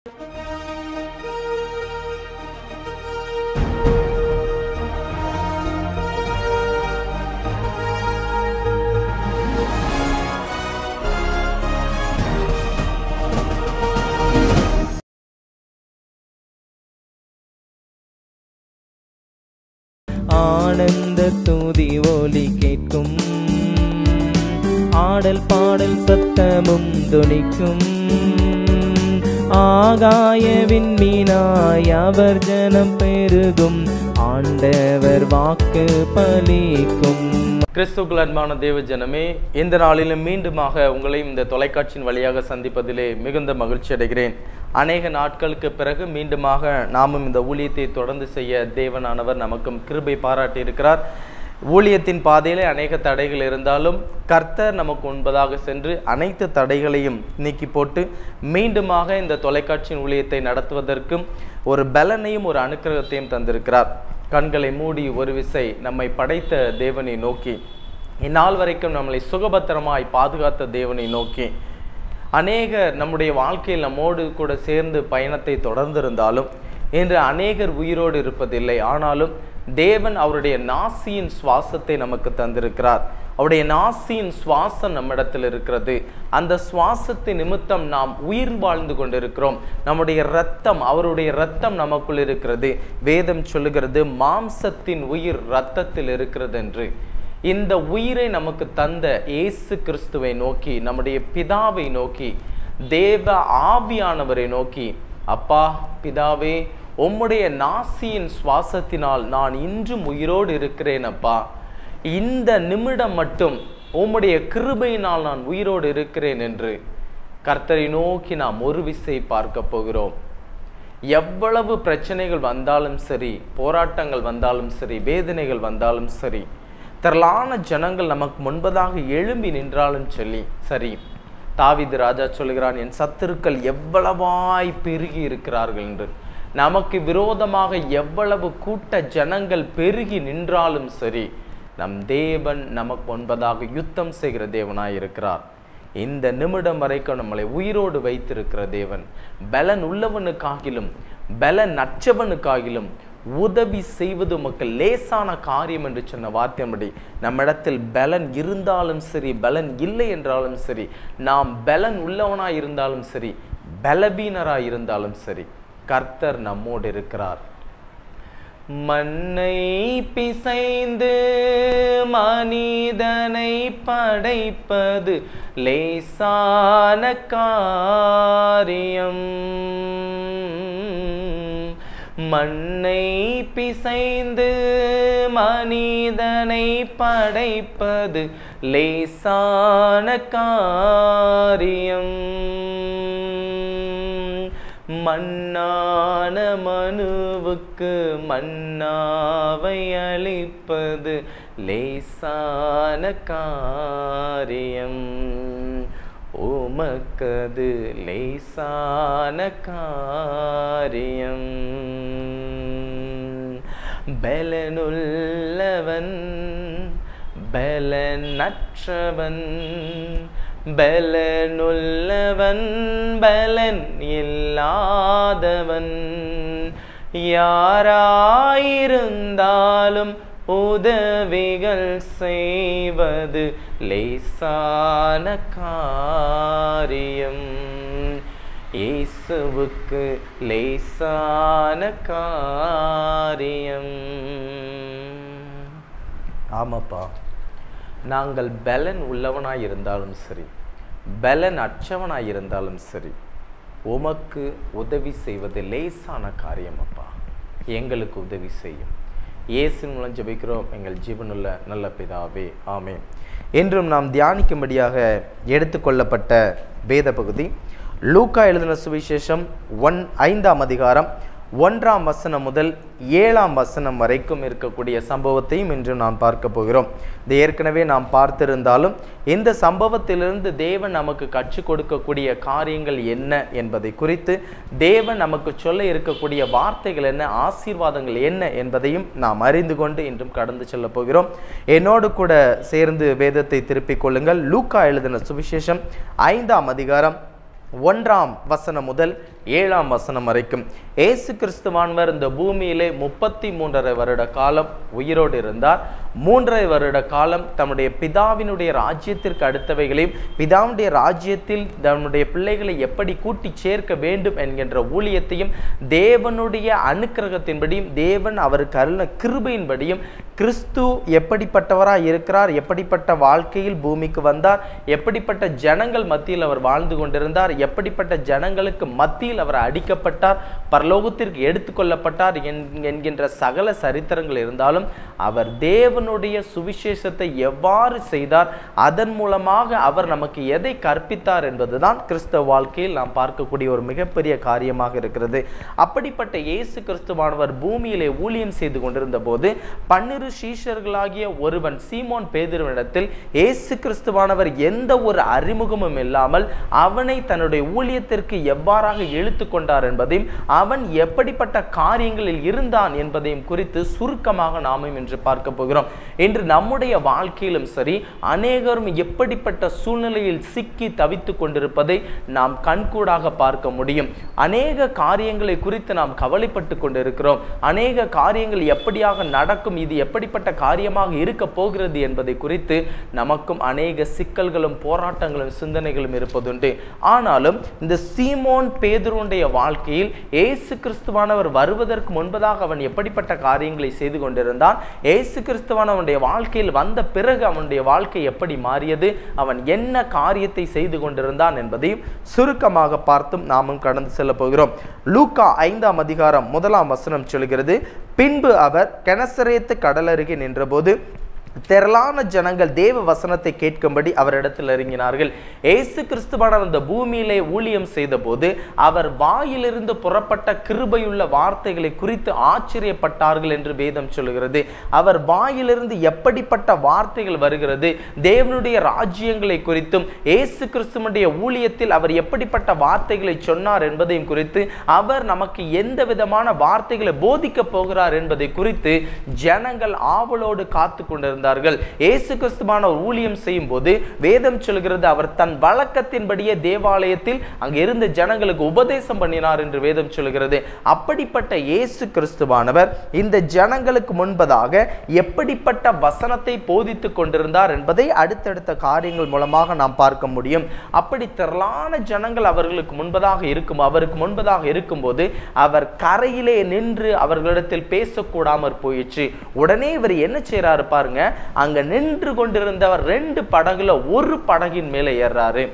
ஆனந்த துதி ஒலி கேட்கும், ஆடல் பாடல் சத்தமும் துணிக்கும். ஆகாய விண்மீனாய் அவர் ஜனம் பெருகும், ஆண்டவர் வாக்கு பலிக்கும். கிறிஸ்துவுக்குள் அன்பான தேவ ஜனமே, இந்த நாளிலும் மீண்டுமாக உங்களையும் இந்த தொலைக்காட்சியின் வழியாக சந்திப்பதிலே மிகுந்த மகிழ்ச்சி அடைகிறேன். அநேக நாட்களுக்கு பிறகு மீண்டுமாக நாமும் இந்த ஊழியத்தை தொடர்ந்து செய்ய தேவனானவர் நமக்கும் கிருபை பாராட்டி இருக்கிறார். ஊழியத்தின் பாதையிலே அநேக தடைகள் இருந்தாலும் கர்த்தர் நமக்கு முன்பதாக சென்று அனைத்து தடைகளையும் நீக்கி போட்டு மீண்டுமாக இந்த தொலைக்காட்சியின் ஊழியத்தை நடத்துவதற்கும் ஒரு பலனையும் ஒரு அனுக்கிரகத்தையும் தந்திருக்கிறார். கண்களை மூடி ஒரு விசை நம்மை படைத்த தேவனை நோக்கி, இந்நாள் வரைக்கும் நம்மளை சுகபத்திரமாய் பாதுகாத்த தேவனை நோக்கி, அநேகர் நம்முடைய வாழ்க்கையில் நம்மோடு கூட சேர்ந்து பயணத்தை தொடர்ந்திருந்தாலும் இன்று அநேகர் உயிரோடு இருப்பதில்லை. ஆனாலும் தேவன் அவருடைய நாசியின் சுவாசத்தை நமக்கு தந்திருக்கிறார். அவருடைய நாசியின் சுவாசம் நம்மிடத்தில் இருக்கிறது. அந்த சுவாசத்தின் நிமித்தம் நாம் உயிர் வாழ்ந்து கொண்டிருக்கிறோம். நம்முடைய இரத்தம், அவருடைய இரத்தம் நமக்குள் இருக்கிறது. வேதம் சொல்லுகிறது, மாம்சத்தின் உயிர் இரத்தத்தில் இருக்கிறது என்று. இந்த உயிரை நமக்கு தந்த இயேசு கிறிஸ்துவை நோக்கி, நம்முடைய பிதாவை நோக்கி, தேவ ஆவியானவரை நோக்கி, அப்பா பிதாவே, உம்முடைய நாசியின் சுவாசத்தினால் நான் இன்றும் உயிரோடு இருக்கிறேன் அப்பா. இந்த நிமிடம் மட்டும் உம்முடைய கிருபையினால் நான் உயிரோடு இருக்கிறேன் என்று கர்த்தரை நோக்கி நாம் ஒரு விசை பார்க்க போகிறோம். எவ்வளவு பிரச்சனைகள் வந்தாலும் சரி, போராட்டங்கள் வந்தாலும் சரி, வேதனைகள் வந்தாலும் சரி, திரளான ஜனங்கள் நமக்கு முன்பதாக எழும்பி நின்றாலும் சரி, தாவீது ராஜா சொல்கிறான், என் சத்துருக்கள் எவ்வளவாய் பெருகி இருக்கிறார்கள் என்று. நமக்கு விரோதமாக எவ்வளவு கூட்ட ஜனங்கள் பெருகி நின்றாலும் சரி, நம் தேவன் நமக்கு முன்பதாக யுத்தம் செய்கிற தேவனாய் இருக்கிறார். இந்த நிமிடம் வரைக்கும் நம்மளை உயிரோடு வைத்திருக்கிற தேவன் பலன் உள்ளவனுக்காகிலும் பலன் அற்றவனுக்காகிலும் உதவி செய்வது மக்கள் லேசான காரியம் என்று சொன்ன வார்த்தையின்படி நம்மிடத்தில் பலன் இருந்தாலும் சரி, பலன் இல்லை என்றாலும் சரி, நாம் பலன் உள்ளவனாய் இருந்தாலும் சரி, பலவீனராய் இருந்தாலும் சரி, கர்த்தர் நம்மோடு இருக்கிறார். மண்ணை பிசைந்து மனிதனை படைப்பது லேசான காரியம். மண்ணை பிசைந்து மனிதனை படைப்பது லேசான காரியம். மண்ணான மனுவுக்கு மன்னாவை அளிப்பது லேசான காரியம். உமக்கது லேசான காரியம். பலனுள்ளவன் பலனற்றவன், பலனுள்ளவன் பலன் இல்லாதவன், யாராயிருந்தாலும் உதவிகள் செய்வது லேசான காரியம். இயேசுவுக்கு லேசான காரியம். ஆமாப்பா, நாங்கள் பலன் உள்ளவனாய் இருந்தாலும் சரி, பலன் அற்றவனாய் இருந்தாலும் சரி, உமக்கு உதவி செய்வது லேசான காரியம் அப்பா. எங்களுக்கு உதவி செய்யும். இயேசுவின் மூலம் ஜெபிக்கிறோம் எங்கள் ஜீவனுள்ள நல்ல பிதாவே, ஆமென். என்றும் நாம் தியானிக்கும்படியாக எடுத்துக்கொள்ளப்பட்ட வேத பகுதி லூக்கா எழுதின சுவிசேஷம் 5ஆம் அதிகாரம் 1ஆம் வசனம் முதல் 7ஆம் வசனம் வரைக்கும் இருக்கக்கூடிய சம்பவத்தையும் இன்று நாம் பார்க்க போகிறோம். இது ஏற்கனவே நாம் பார்த்திருந்தாலும் இந்த சம்பவத்திலிருந்து தேவன் நமக்கு கற்றுக் கொடுக்கக்கூடிய காரியங்கள் என்ன என்பதை குறித்து, தேவன் நமக்கு சொல்ல இருக்கக்கூடிய வார்த்தைகள் என்ன, ஆசீர்வாதங்கள் என்ன என்பதையும் நாம் அறிந்து கொண்டு இன்றும் கடந்து செல்ல போகிறோம். என்னோடு கூட சேர்ந்து வேதத்தை திருப்பிக் கொள்ளுங்கள். லூக்கா எழுதின சுவிசேஷம் 5ஆம் அதிகாரம் 1ஆம் வசனம் முதல் 7ஆம் வசனம் வரைக்கும். இயேசு கிறிஸ்துவானவர் இந்த பூமியிலே 33.5 வருட காலம் உயிரோடு இருந்தார். 3.5 வருட காலம் தம்முடைய பிதாவினுடைய ராஜ்யத்திற்கு அடுத்தவைகளையும் பிதாவுடைய ராஜ்யத்தில் தம்முடைய பிள்ளைகளை எப்படி கூட்டி சேர்க்க வேண்டும் என்கின்ற ஊழியத்தையும் தேவனுடைய அனுக்கிரகத்தின்படியும் தேவன் அவருக்கு அருளின கிருபையின்படியும் கிறிஸ்து எப்படிப்பட்டவராய் இருக்கிறார், எப்படிப்பட்ட வாழ்க்கையில் பூமிக்கு வந்தார், எப்படிப்பட்ட ஜனங்கள் மத்தியில் அவர் வாழ்ந்து கொண்டிருந்தார், எப்படிப்பட்ட ஜனங்களுக்கு மத்தியில் அவர் அடிக்கப்பட்டார், பரலோகத்திற்கு எடுத்துக்கொள்ளப்பட்டார் என்கின்ற சகல சரித்திரங்கள் இருந்தாலும் அவர் தேவனுடைய சுவிசேஷத்தை எவ்வாறு செய்தார், அதன் மூலமாக அவர் நமக்கு எதை கற்பித்தார் என்பதுதான் கிறிஸ்தவ வாழ்க்கையில் நாம் பார்க்கக்கூடிய ஒரு மிகப்பெரிய காரியமாக இருக்கிறது. அப்படிப்பட்ட இயேசு கிறிஸ்துவானவர் பூமியிலே ஊழியம் செய்து கொண்டிருந்த போது 12 சீஷர்களாகிய ஒருவன் சீமோன் பேதுருவினிடத்தில் இயேசு கிறிஸ்துவானவர் எந்த ஒரு அறிமுகமும் இல்லாமல் அவனை தன்னுடைய ஊழியத்திற்கு எவ்வாறாக இழுத்து கொண்டார் என்பதையும் அவன் எப்படிப்பட்ட காரியங்களில் இருந்தான் என்பதையும் குறித்து சுருக்கமாக நாமும் இன்று பார்க்க போகிறோம். இன்று நம்முடைய வாழ்க்கையிலும் சரி அநேகரும் எப்படிப்பட்ட சூழ்நிலையில் சிக்கி தவித்துக் கொண்டிருப்பதை நாம் கண்கூடாக பார்க்க முடியும். அநேக காரியங்களை குறித்து நாம் கவலைப்பட்டு கொண்டிருக்கிறோம். அநேக காரியங்கள் எப்படியாக நடக்கும், இது எப்படிப்பட்ட காரியமாக இருக்க போகிறது என்பதை குறித்து நமக்கும் அநேக சிக்கல்களும் போராட்டங்களும் சிந்தனைகளும் இருப்பதுண்டு. ஆனாலும் இந்த சீமோன் பேதுருவுடைய வாழ்க்கையில் இயேசு கிறிஸ்துவானவர் வருவதற்கு முன்பதாக அவன் எப்படிப்பட்ட காரியங்களை செய்து கொண்டிருந்தான், இயேசு கிறிஸ்துவானவனுடைய வாழ்க்கையில் வந்த பிறகு அவனுடைய வாழ்க்கை எப்படி மாறியது, அவன் என்ன காரியத்தை செய்து கொண்டிருந்தான் என்பதையும் சுருக்கமாக பார்த்தும் நாமும் கடந்து செல்ல போகிறோம். லூக்கா 5ஆம் அதிகாரம் 1ஆம் வசனம் சொல்கிறது, பின்பு அவர் கெனசரேத்து கடலருகே நின்றபோது திரளான ஜனங்கள் தேவ வசனத்தை கேட்கும்படி அவரிடத்தில் இறங்கினார்கள். இயேசு கிறிஸ்துவானவர் அந்த பூமியிலே ஊழியம் செய்த போது அவர் வாயிலிருந்து புறப்பட்ட கிருபையுள்ள வார்த்தைகளை குறித்து ஆச்சரியப்பட்டார்கள் என்று வேதம் சொல்கிறது. அவர் வாயிலிருந்து எப்படிப்பட்ட வார்த்தைகள் வருகிறது, தேவனுடைய ராஜ்யங்களை குறித்தும் இயேசு கிறிஸ்துவனுடைய ஊழியத்தில் அவர் எப்படிப்பட்ட வார்த்தைகளை சொன்னார் என்பதையும் குறித்து அவர் நமக்கு எந்த விதமான வார்த்தைகளை போதிக்க போகிறார் என்பதை குறித்து ஜனங்கள் ஆவலோடு காத்து கொண்டிருந்தார்கள். இயேசு கிறிஸ்துவானவர் ஊழியம் செய்யும் போது வேதம் சொல்கிறது அவர் தன் வழக்கத்தின்படியே தேவாலயத்தில் அங்கு இருந்த ஜனங்களுக்கு உபதேசம் பண்ணினார் என்று வேதம் சொல்கிறது. அப்படிப்பட்ட இயேசு கிறிஸ்துவானவர் இந்த ஜனங்களுக்கு முன்பதாக எப்படிப்பட்ட வசனத்தை போதித்துக் கொண்டிருந்தார் என்பதை அடுத்தடுத்த காரியங்கள் மூலமாக நாம் பார்க்க முடியும். அப்படி திரளான ஜனங்கள் அவருக்கு முன்பதாக இருக்கும்போது அவர் கரையிலே நின்று அவர்களிடத்தில் பேசக்கூடாமற் போயிற்று. உடனே இவர் என்ன செய்யறாரு பாருங்க, அங்க நின்று கொண்டிருந்தவர் 2 படகுல ஒரு படகின் மேலே ஏறாரு.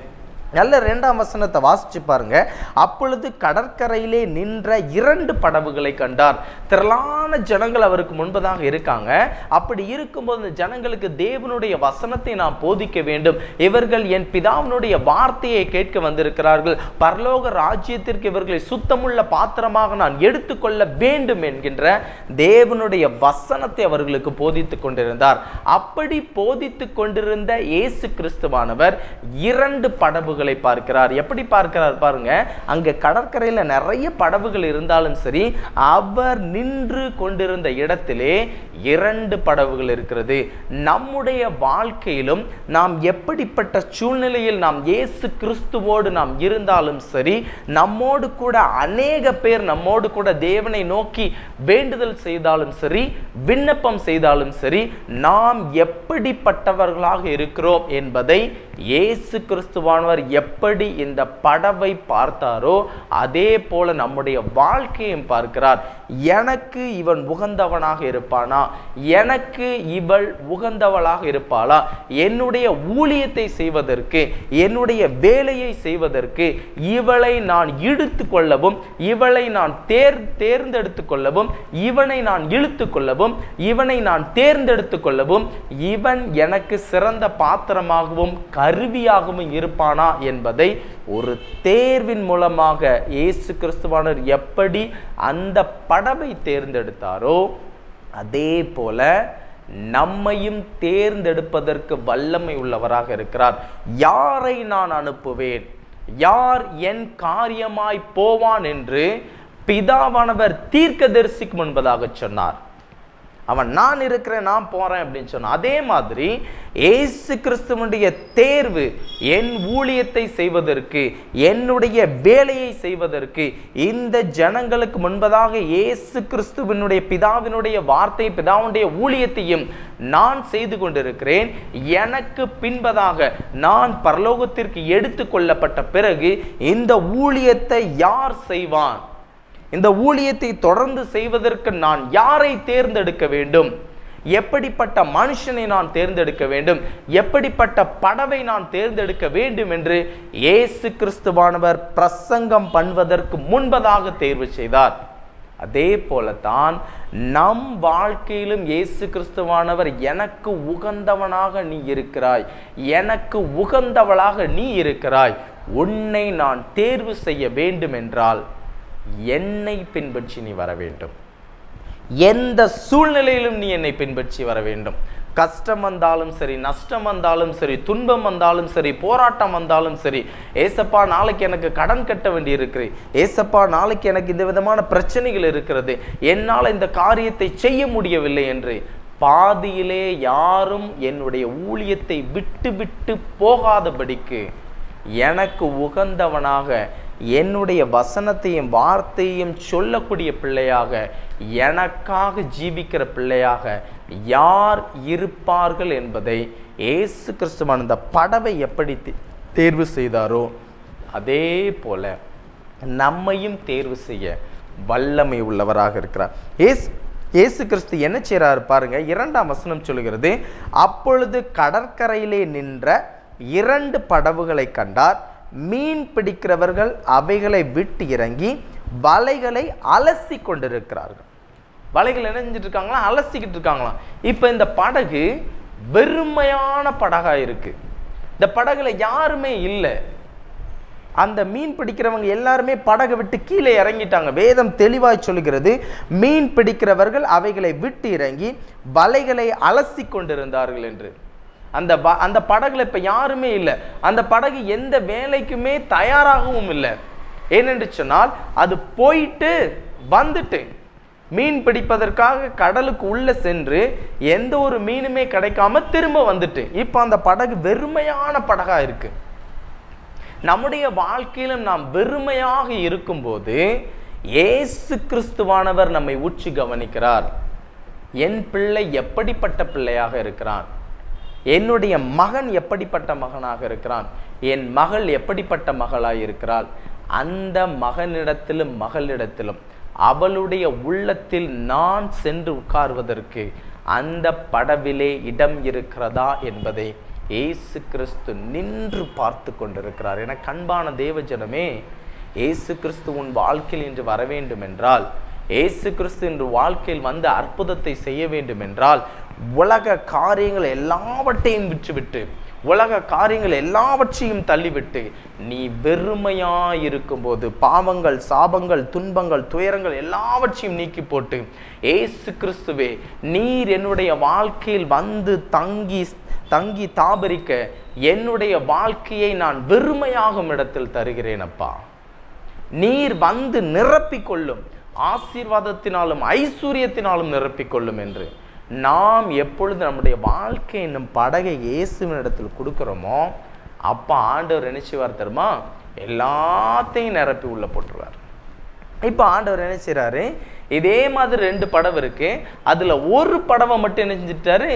நல்ல 2ஆம் வசனத்தை வாசிச்சு பாருங்க. அப்பொழுது கடற்கரையிலே நின்ற 2 படகுகளை கண்டார். திரளான ஜனங்கள் அவருக்கு முன்பதாக இருக்காங்க. அப்படி இருக்கும்போது இந்த ஜனங்களுக்கு தேவனுடைய வசனத்தை நாம் போதிக்க வேண்டும், இவர்கள் என் பிதாவினுடைய வார்த்தையை கேட்க வந்திருக்கிறார்கள், பரலோக ராஜ்யத்திற்கு இவர்களை சுத்தமுள்ள பாத்திரமாக நான் எடுத்துக்கொள்ள வேண்டும் என்கின்ற தேவனுடைய வசனத்தை அவர்களுக்கு போதித்துக் கொண்டிருந்தார். அப்படி போதித்துக் கொண்டிருந்த இயேசு கிறிஸ்துவானவர் 2 படகுகளை பார்க்கிறார். எப்படி பார்க்கிறார் பாருங்க, அங்க கடற்கரையில நிறைய படகுகள் இருந்தாலும் சரி அவர் நின்று கொண்டிருந்த இடத்திலே 2 படகுகள் இருக்கிறது. நம்முடைய வாழ்க்கையிலும் நாம் எப்படிப்பட்ட சூழ்நிலையில் நாம் இயேசு கிறிஸ்துவோடு நாம் இருந்தாலும் சரி, நம்மோடு கூட அநேக பேர் நம்மோடு கூட தேவனை நோக்கி வேண்டுதல் செய்தாலும் சரி, விண்ணப்பம் செய்தாலும் சரி, நாம் எப்படிப்பட்டவர்களாக இருக்கிறோம் என்பதை இயேசு கிறிஸ்துவானவர் எப்படி இந்த படவை பார்த்தாரோ அதே போல நம்முடைய வாழ்க்கையும் பார்க்கிறார். எனக்கு இவன் உகந்தவனாக இருப்பானா, எனக்கு இவள் உகந்தவளாக இருப்பாளா, என்னுடைய ஊழியத்தை செய்வதற்கு, என்னுடைய வேலையை செய்வதற்கு இவளை நான் இழுத்து கொள்ளவும், இவளை நான் தேர்ந்தெடுத்து கொள்ளவும், இவனை நான் இழுத்து கொள்ளவும், இவனை நான் தேர்ந்தெடுத்து கொள்ளவும், இவன் எனக்கு சிறந்த பாத்திரமாகவும் கருவியாகவும் இருப்பானா என்பதை ஒரு தேர்வின் மூலமாக இயேசு கிறிஸ்துவானவர் எப்படி அந்த படவை தேர்ந்தெடுத்தாரோ அதே போல நம்மையும் தேர்ந்தெடுப்பதற்கு வல்லமை உள்ளவராக இருக்கிறார். யாரை நான் அனுப்புவேன், யார் என் காரியமாய் போவான் என்று பிதாவானவர் தீர்க்கதரிசிக்கு முன்பதாக சொன்னார். அவன் நான் இருக்கிறேன், நான் போறேன் அப்படின்னு சொன்னான். அதே மாதிரி இயேசு கிறிஸ்துவனுடைய தேர்வு என் ஊழியத்தை செய்வதற்கு, என்னுடைய வேலையை செய்வதற்கு, இந்த ஜனங்களுக்கு முன்பதாக இயேசு கிறிஸ்துவினுடைய பிதாவினுடைய வார்த்தை, பிதாவுடைய ஊழியத்தையும் நான் செய்து கொண்டிருக்கிறேன். எனக்கு பின்பதாக நான் பரலோகத்திற்கு எடுத்து கொள்ளப்பட்ட பிறகு இந்த ஊழியத்தை யார் செய்வான்? இந்த ஊழியத்தை தொடர்ந்து செய்வதற்கு நான் யாரை தேர்ந்தெடுக்க வேண்டும்? எப்படிப்பட்ட மனுஷனை நான் தேர்ந்தெடுக்க வேண்டும்? எப்படிப்பட்ட படவை நான் தேர்ந்தெடுக்க வேண்டும் என்று இயேசு கிறிஸ்துவானவர் பிரசங்கம் பண்ணுவதற்கு முன்பதாக தேர்வு செய்தார். அதே போலத்தான் நம் வாழ்க்கையிலும் இயேசு கிறிஸ்துவானவர் எனக்கு உகந்தவனாக நீ இருக்கிறாய், எனக்கு உகந்தவளாக நீ இருக்கிறாய், உன்னை நான் தேர்வு செய்ய வேண்டும் என்றால் என்னை பின்பற்றி நீ வர வேண்டும். எந்த சூழ்நிலையிலும் நீ என்னை பின்பற்றி வர வேண்டும். கஷ்டம் வந்தாலும் சரி, நஷ்டம் வந்தாலும் சரி, துன்பம் வந்தாலும் சரி, போராட்டம் வந்தாலும் சரி, ஏசப்பா நாளைக்கு எனக்கு கடன் கட்ட வேண்டி இருக்குது, ஏசப்பா நாளைக்கு எனக்கு இந்த விதமான பிரச்சனைகள் இருக்கிறது, என்னால் இந்த காரியத்தை செய்ய முடியவில்லை என்று பாதியிலே யாரும் என்னுடைய ஊழியத்தை விட்டு விட்டு போகாதபடிக்கு எனக்கு உகந்தவனாக, என்னுடைய வசனத்தையும் வார்த்தையும் சொல்லக்கூடிய பிள்ளையாக, எனக்காக ஜீவிக்கிற பிள்ளையாக யார் இருப்பார்கள் என்பதை இயேசு கிறிஸ்துவான் அந்த படவை எப்படி தேர்வு செய்தாரோ அதே போல நம்மையும் தேர்வு செய்ய வல்லமை உள்ளவராக இருக்கிறார். இயேசு கிறிஸ்து என்ன செய்றாரு பாருங்க. 2ஆம் வசனம் சொல்லுகிறது, அப்பொழுது கடற்கரையிலே நின்ற 2 படவுகளை கண்டார். மீன் பிடிக்கிறவர்கள் அவைகளை விட்டு இறங்கி வலைகளை அலசி கொண்டிருக்கிறார்கள். வலைகள் என்ன செஞ்சுட்டு இருக்காங்களா? அலசிக்கிட்டு இருக்காங்களாம். இப்ப இந்த படகு வெறுமையான படகா இருக்கு. இந்த படகுல யாருமே இல்லை. அந்த மீன் பிடிக்கிறவங்க எல்லாருமே படகை விட்டு கீழே இறங்கிட்டாங்க. வேதம் தெளிவாய் சொல்லுகிறது, மீன் பிடிக்கிறவர்கள் அவைகளை விட்டு இறங்கி வலைகளை அலசி கொண்டிருந்தார்கள் என்று. அந்த படகுல இப்ப யாருமே இல்லை. அந்த படகு எந்த வேலைக்குமே தயாராகவும் இல்லை. ஏனென்று சொன்னால் அது போயிட்டு வந்துட்டு மீன் பிடிப்பதற்காக கடலுக்கு உள்ள சென்று எந்த ஒரு மீனுமே கிடைக்காம திரும்ப வந்துட்டு இப்ப அந்த படகு வெறுமையான படகா இருக்கு. நம்முடைய வாழ்க்கையிலும் நாம் வெறுமையாக இருக்கும்போது இயேசு கிறிஸ்துவானவர் நம்மை உற்று கவனிக்கிறார். என் பிள்ளை எப்படிப்பட்ட பிள்ளையாக இருக்கிறான், என்னுடைய மகன் எப்படிப்பட்ட மகனாக இருக்கிறான், என் மகள் எப்படிப்பட்ட மகளாய் இருக்கிறாள், அந்த மகனிடத்திலும் மகளிடத்திலும் அவளுடைய உள்ளத்தில் நான் சென்று உட்கார்வதற்கு அந்த படவிலே இடம் இருக்கிறதா என்பதை இயேசு கிறிஸ்து நின்று பார்த்து கொண்டிருக்கிறார். என கண்பான தேவஜனமே, இயேசு கிறிஸ்து உன் வாழ்க்கையில் இன்று வர வேண்டும் என்றால், இயேசு கிறிஸ்து இன்று வாழ்க்கையில் வந்து அற்புதத்தை செய்ய வேண்டும் என்றால், உலக காரியங்கள் எல்லாவற்றையும் விட்டுவிட்டு, உலக காரியங்கள் எல்லாவற்றையும் தள்ளிவிட்டு, நீ வெறுமையாயிருக்கும் போது பாவங்கள், சாபங்கள், துன்பங்கள், துயரங்கள் எல்லாவற்றையும் நீக்கி போட்டு, இயேசு கிறிஸ்துவே நீர் என்னுடைய வாழ்க்கையில் வந்து தங்கி தாபரிக்க என்னுடைய வாழ்க்கையை நான் வெறுமையாகும் இடத்தில் தருகிறேன் அப்பா, நீர் வந்து நிரப்பிக்கொள்ளும், ஆசீர்வாதத்தினாலும் ஐஸ்வர்யத்தினாலும் நிரப்பிக்கொள்ளும் என்று நாம் எப்பொழுது நம்முடைய வாழ்க்கை என்னும் படகை இயேசுவின் இடத்தில் கொடுக்கிறோமோ அப்ப ஆண்டவர் என்ன செய்வார் தெரியுமா? எல்லாத்தையும் நிரப்பி உள்ள போட்டுருவார். இப்ப ஆண்டவர் என்ன செய்றாரு, இதே மாதிரி 2 படவு இருக்கு, அதுல ஒரு படவை மட்டும் என்ன செஞ்சுட்டாரு,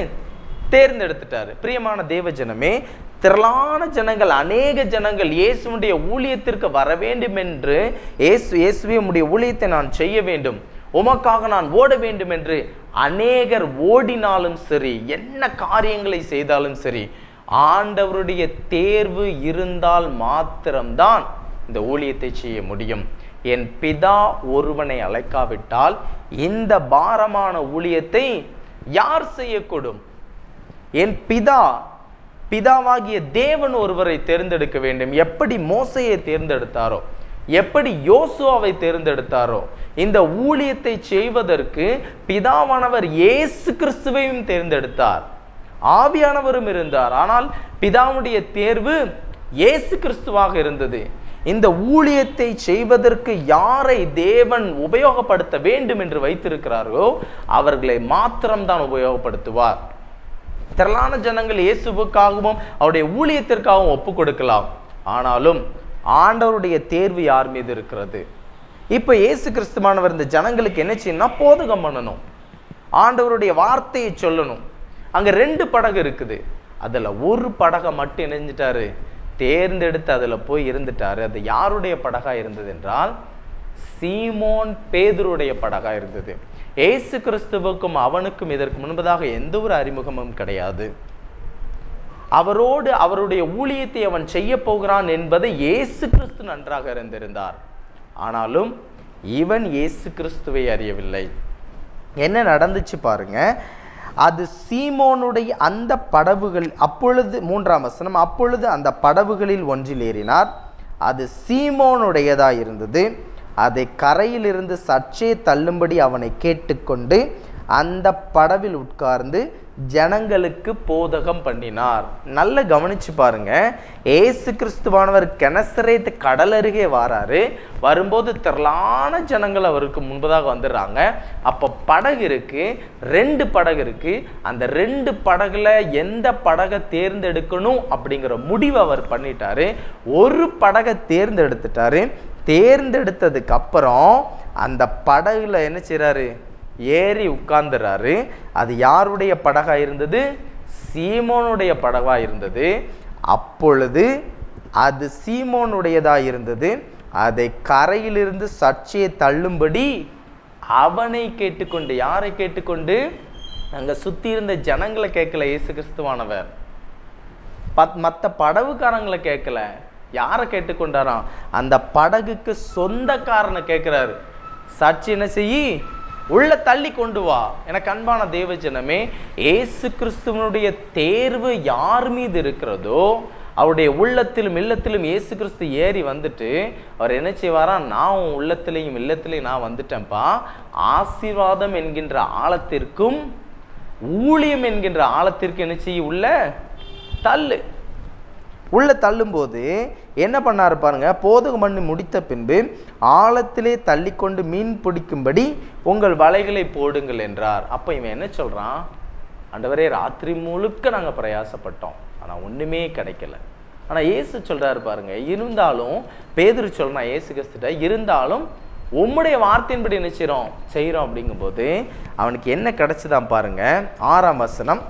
தேர்ந்தெடுத்துட்டாரு. பிரியமான தேவஜனமே, திரளான ஜனங்கள், அநேக ஜனங்கள் இயேசுடைய ஊழியத்திற்கு வர வேண்டும் என்று, இயேசுவே உம்முடைய ஊழியத்தை நான் செய்ய வேண்டும், உமக்காக நான் ஓட வேண்டும் என்று அநேகர் ஓடினாலும் சரி, என்ன காரியங்களை செய்தாலும் சரி, ஆண்டவருடைய தேர்வு இருந்தால் மாத்திரம்தான் இந்த ஊழியத்தை செய்ய முடியும். என் பிதா ஒருவனை அழைக்காவிட்டால் இந்த பாரமான ஊழியத்தை யார் செய்யக்கூடும்? என் பிதாவாகிய தேவன் ஒருவரை தேர்ந்தெடுக்க வேண்டும். எப்படி மோசையை தேர்ந்தெடுத்தாரோ, எப்படி யோசுவாவை தேர்ந்தெடுத்தாரோ, இந்த ஊழியத்தை செய்வதற்கு பிதாவானவர் இயேசு கிறிஸ்துவையும் தேர்ந்தெடுத்தார். ஆவியானவரும் இருந்தார். ஆனால் பிதாவுடைய தேர்வு இயேசு கிறிஸ்துவாக இருந்தது. இந்த ஊழியத்தை செய்வதற்கு யாரை தேவன் உபயோகப்படுத்த வேண்டும் என்று வைத்திருக்கிறார்களோ அவர்களை மாத்திரம்தான் உபயோகப்படுத்துவார். திரளான ஜனங்கள் இயேசுவுக்காகவும் அவருடைய ஊழியத்திற்காகவும் ஒப்பு கொடுக்கலாம். ஆனாலும் ஆண்டவருடைய தேர்வு யார் மீது இருக்கிறது? இப்போ இயேசு கிறிஸ்துவானவர் இந்த ஜனங்களுக்கு என்ன செய்யணும்னா போதகம் பண்ணணும், ஆண்டவருடைய வார்த்தையை சொல்லணும். அங்கே 2 படகு இருக்குது. அதில் ஒரு படகை மட்டும் இணைஞ்சிட்டாரு, தேர்ந்தெடுத்து அதில் போய் இருந்துட்டாரு. அது யாருடைய படகா இருந்தது என்றால் சீமோன் பேதுருடைய படகா இருந்தது. இயேசு கிறிஸ்துவுக்கும் அவனுக்கும் இதற்கு முன்பதாக எந்த ஒரு அறிமுகமும் கிடையாது. அவரோடு அவருடைய ஊழியத்தை அவன் செய்ய போகிறான் என்பதை இயேசு கிறிஸ்து நன்றாக அறிந்திருந்தார். ஆனாலும் இவன் இயேசு கிறிஸ்துவை அறியவில்லை. என்ன நடந்துச்சு பாருங்க. அது சீமோனுடைய அந்த படவுகள், அப்பொழுது 3ஆம் வசனம், அப்பொழுது அந்த படவுகளில் ஒன்றில் ஏறினார். அது சீமோனுடையதாக இருந்தது. அதை கரையிலிருந்து சற்றே தள்ளும்படி அவனை கேட்டுக்கொண்டு அந்த படவில் உட்கார்ந்து ஜனங்களுக்கு போதகம் பண்ணினார். நல்ல கவனிச்சு பாருங்க. ஏசு கிறிஸ்துவானவர் கெனசரேத் கடல் அருகே வாராரு. வரும்போது திரளான ஜனங்கள் அவருக்கு முன்பதாக வந்துடுறாங்க. அப்போ படகு இருக்கு, 2 படகு இருக்கு. அந்த 2 படகுல எந்த படகை தேர்ந்தெடுக்கணும் அப்படிங்கிற முடிவை அவர் பண்ணிட்டாரு. ஒரு படகை தேர்ந்தெடுத்துட்டாரு. தேர்ந்தெடுத்ததுக்கு அப்புறம் அந்த படகுல என்ன செய்றாரு? ஏறி உட்கார்ந்துறாரு. அது யாருடைய படகா இருந்தது? சீமோனுடைய படகா இருந்தது. அப்பொழுது அது சீமோனுடையதா இருந்தது. அதை கரையிலிருந்து சற்றே தள்ளும்படி அவனை கேட்டுக்கொண்டு, யாரை கேட்டுக்கொண்டு? அங்க சுத்தி இருந்த ஜனங்களை கேட்கல இயேசு கிறிஸ்துவானவர், மற்ற படகுக்காரங்களை கேட்கல. யாரை கேட்டுக்கொண்டாராம்? அந்த படகுக்கு சொந்தக்காரனை கேட்கிறாரு. சற்று என்ன செய்யி, உள்ள தள்ளி கொண்டு வா. எனக்கு அன்பான தேவஜனமே, ஏசு கிறிஸ்துவனுடைய தேர்வு யார் மீது இருக்கிறதோ அவருடைய உள்ளத்திலும் இல்லத்திலும் இயேசு கிறிஸ்து ஏறி வந்துட்டு அவர் என்ன செய்வாரா? நான் உன் உள்ளத்திலையும் இல்லத்திலையும் நான் வந்துட்டேன்ப்பா. ஆசீர்வாதம் என்கின்ற ஆழத்திற்கும் ஊழியம் என்கின்ற ஆழத்திற்கு என்ன செய்ய? உள்ள தள்ளு. உள்ள தள்ளும்போது என்ன பண்ணாரு பாருங்க. போதகம் பண்ணி முடித்த பின்பு ஆழத்திலே தள்ளி கொண்டு மீன் பிடிக்கும்படி உங்கள் வலைகளை போடுங்கள் என்றார். அப்போ இவன் என்ன சொல்றான்? ஆண்டவரே, ராத்திரி முழுக்க நாங்கள் பிரயாசப்பட்டோம், ஆனால் ஒன்றுமே கிடைக்கல. ஆனால் இயேசு சொல்றாரு பாருங்க, இருந்தாலும் பேதுரு சொல்றான் இயேசு கிறிஸ்துட்ட, இருந்தாலும் உம்முடைய வார்த்தையின்படி என்ன செய்கிறோம் அப்படிங்கும்போது அவனுக்கு என்ன கிடைச்சதான் பாருங்க. 6ஆம் வசனம்,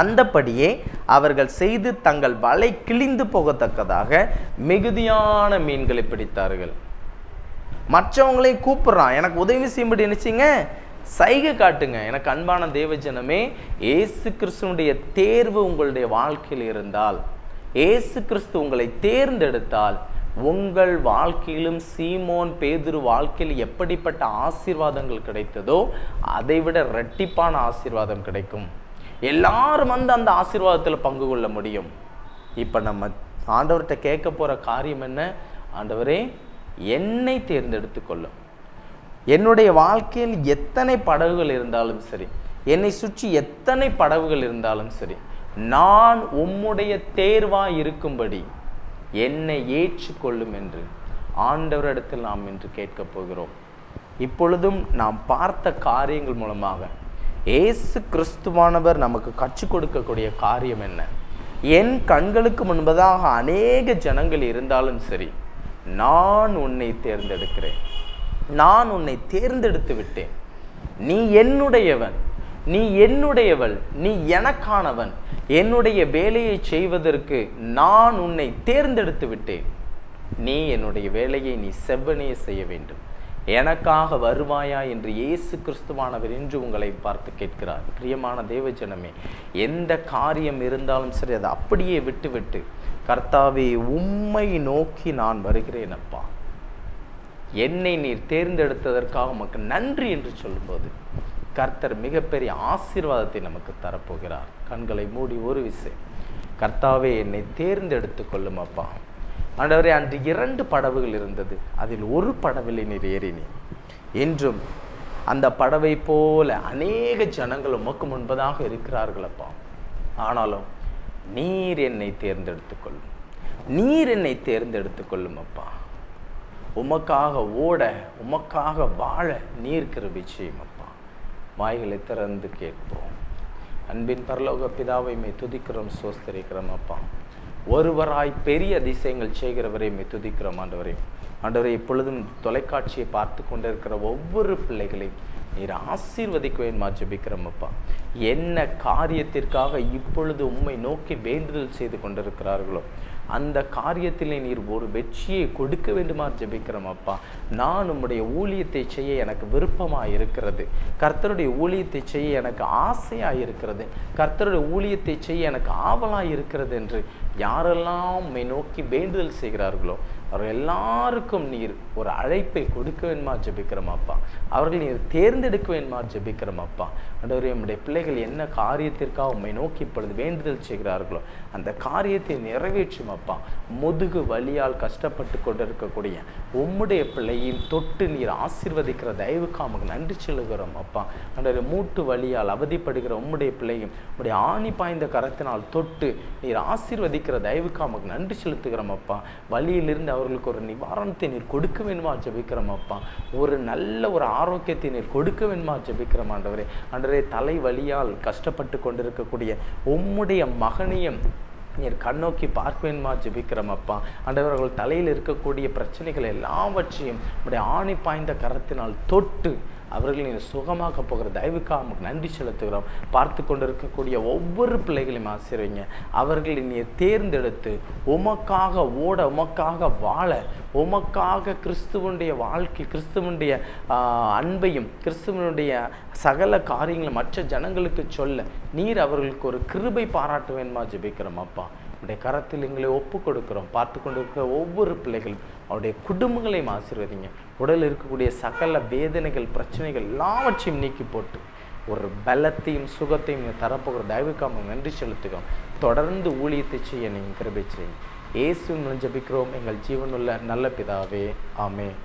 அந்தபடியே அவர்கள் செய்து தங்கள் வலை கிழிந்து போகத்தக்கதாக மிகுதியான மீன்களை பிடித்தார்கள். மற்றவங்களையும் கூப்பிடுறான், எனக்கு உதவி செய்யும்படி நினைச்சிங்க, சைகை காட்டுங்க. எனக்கு அன்பான தேவஜனமே, ஏசு கிறிஸ்துவனுடைய தேர்வு உங்களுடைய வாழ்க்கையில் இருந்தால், ஏசு கிறிஸ்து உங்களை தேர்ந்தெடுத்தால், உங்கள் வாழ்க்கையிலும் சீமோன் பேதுரு வாழ்க்கையில் எப்படிப்பட்ட ஆசீர்வாதங்கள் கிடைத்ததோ அதைவிட இரட்டிப்பான ஆசீர்வாதம் கிடைக்கும். எல்லாரும் வந்து அந்த ஆசீர்வாதத்தில் பங்கு கொள்ள முடியும். இப்போ நம்ம ஆண்டவர்கிட்ட கேட்க போகிற காரியம் என்ன? ஆண்டவரே, என்னை தேர்ந்தெடுத்து கொள்ளும். என்னுடைய வாழ்க்கையில் எத்தனை படகுகள் இருந்தாலும் சரி, என்னை சுற்றி எத்தனை படகுகள் இருந்தாலும் சரி, நான் உம்முடைய தேர்வாய் இருக்கும்படி என்னை ஏற்றுக்கொள்ளும் என்று ஆண்டவரிடத்தில் நாம் இன்று கேட்க போகிறோம். இப்பொழுதும் நாம் பார்த்த காரியங்கள் மூலமாக ஏசு கிறிஸ்துவானவர் நமக்கு கற்றுக் கொடுக்கக்கூடிய காரியம் என்ன? என் கண்களுக்கு முன்பதாக அநேக ஜனங்கள் இருந்தாலும் சரி, நான் உன்னை தேர்ந்தெடுக்கிறேன், நான் உன்னை தேர்ந்தெடுத்து விட்டேன், நீ என்னுடையவன், நீ என்னுடையவள், நீ எனக்கானவன், என்னுடைய வேலையை செய்வதற்கு நான் உன்னை தேர்ந்தெடுத்து விட்டேன், நீ என்னுடைய வேலையை நீ செவ்வனே செய்ய வேண்டும், எனக்காக வருவாயா என்று இயேசு கிறிஸ்துவானவர் இன்று உங்களை பார்த்து கேட்கிறார். பிரியமான தேவஜனமே, எந்த காரியம் இருந்தாலும் சரி அதை அப்படியே விட்டு கர்த்தாவே, உம்மை நோக்கி நான் வருகிறேன் அப்பா, என்னை நீர் தேர்ந்தெடுத்ததற்காக உமக்கு நன்றி என்று சொல்லும்போது கர்த்தர் மிகப்பெரிய ஆசீர்வாதத்தை நமக்கு தரப்போகிறார். கண்களை மூடி ஒரு விஷயம், கர்த்தாவே, என்னை தேர்ந்தெடுத்து கொள்ளும் அப்பா. ஆண்டவரே, அன்று 2 படவுகள் இருந்தது, அதில் ஒரு படவில் நீர் ஏறினீர். என்றும் அந்த படவை போல அநேக ஜனங்கள் உமக்கு முன்பதாக இருக்கிறார்கள் அப்பா. ஆனாலும் நீர் என்னை தேர்ந்தெடுத்து கொள்ளும், நீர் என்னை தேர்ந்தெடுத்து கொள்ளும் அப்பா. உமக்காக ஓட, உமக்காக வாழ நீர் கிருபை செய்யும் அப்பா. வாய்களை திறந்து கேட்போம். அன்பின் பரலோக பிதாவை மே துதிக்கிறோம், சோஸ்தரிக்கிறோம் அப்பா. ஒருவராய் பெரிய அதிசயங்கள் செய்கிறவரை மே துதிக்கிறோம் ஆண்டவரே. ஆண்டவரே, இப்பொழுதும் தொலைக்காட்சியை பார்த்து கொண்டிருக்கிற ஒவ்வொரு பிள்ளைகளையும் நீர் ஆசீர்வதிக்க வேண்டுமா ஜெபிக்கிறோம் அப்பா. என்ன காரியத்திற்காக இப்பொழுது உம்மை நோக்கி வேண்டுதல் செய்து கொண்டிருக்கிறார்களோ அந்த காரியத்திலே நீர் ஒரு வெற்றியை கொடுக்க வேண்டுமா ஜெபிக்கிறோம் அப்பா. நான் உம்முடைய ஊழியத்தை செய்ய எனக்கு விருப்பமாக இருக்கிறது, கர்த்தருடைய ஊழியத்தை செய்ய எனக்கு ஆசையாக இருக்கிறது, கர்த்தருடைய ஊழியத்தை செய்ய எனக்கு ஆவலாக இருக்கிறது என்று யாரெல்லாம் உம்மை நோக்கி வேண்டுதல் செய்கிறார்களோ அவர் எல்லாருக்கும் நீர் ஒரு அழைப்பை கொடுக்க வேண்டுமா ஜெபிக்கிறோம் அப்பா. அவர்கள் நீர் தேர்ந்தெடுக்க வேண்டுமா ஜெபிக்கிறோம் அப்பா. ஆண்டவரே, நம்முடைய பிள்ளைகள் என்ன காரியத்திற்காக உம்மை நோக்கி இப்பொழுது வேண்டுதல் செய்கிறார்களோ அந்த காரியத்தை நிறைவேற்றும் அப்பா. முதுகு வலியால் கஷ்டப்பட்டு கொண்டிருக்கக்கூடிய உம்முடைய பிள்ளையும் தொட்டு நீர் ஆசீர்வதிக்கிற தயவுக்காக நன்றி சொல்லுகிறோம் அப்பா. ஆண்டவரே, மூட்டு வலியால் அவதிப்படுகிற உம்முடைய பிள்ளையும் உம்முடைய ஆணி பாய்ந்த கரத்தினால் தொட்டு நீர் ஆசீர்வதிக்கிற தயவுக்காக நன்றி செலுத்துகிறோம் அப்பா. வலியிலிருந்து அவர்களுக்கு ஒரு நிவாரணத்தை நீர் கொடுக்க வேண்டுமா ஜெபிக்கிறோம் அப்பா. ஒரு நல்ல ஒரு ஆரோக்கியத்தை நீர் கொடுக்க வேண்டுமா ஜெபிக்கிறோம் ஆண்டவரே. ஆண்டவரே, தலை வலியால் கஷ்டப்பட்டு கொண்டிருக்கக்கூடிய உம்முடைய மகனையும் நீர் கண்ணோக்கி பார்க்க வேண்டுமா ஜெபிக்கிறோம் அப்பா. ஆண்டவர்கள் தலையில் இருக்கக்கூடிய பிரச்சனைகள் எல்லாவற்றையும் உடைய ஆணி பாய்ந்த கரத்தினால் தொட்டு அவர்கள் நீர் சுகமாக போகிற தயவுக்காக நமக்கு நன்றி செலுத்துகிறோம். பார்த்து கொண்டிருக்கக்கூடிய ஒவ்வொரு பிள்ளைகளையும் ஆசீர்வதிங்க. அவர்களை நீர் தேர்ந்தெடுத்து உமக்காக ஓட, உமக்காக வாழ, உமக்காக கிறிஸ்துவனுடைய வாழ்க்கை, கிறிஸ்துவனுடைய அன்பையும் கிறிஸ்துவனுடைய சகல காரியங்களும் மற்ற ஜனங்களுக்கு சொல்ல நீர் அவர்களுக்கு ஒரு கிருபை பாராட்ட வேண்டுமா ஜெபிக்கிறோம் அப்பா. அவருடைய கரத்தில் எங்களை ஒப்பு கொடுக்கிறோம். பார்த்து கொண்டிருக்கிற ஒவ்வொரு பிள்ளைகளும் அவருடைய குடும்பங்களையும் ஆசீர்வதிங்க. உடலில் இருக்கக்கூடிய சகல வேதனைகள், பிரச்சனைகள் எல்லாவற்றையும் நீக்கி போட்டு ஒரு பலத்தையும் சுகத்தையும் தரப்போகிற தயவுக்காக நன்றி செலுத்துகிறோம். தொடர்ந்து ஊழியத்தை செய்ய நீங்கள் கிருபை செய்யுங்க. இயேசுவின் மூலம் ஜெபிக்கிறோம் எங்கள் ஜீவனுள்ள நல்ல பிதாவே, ஆமென்.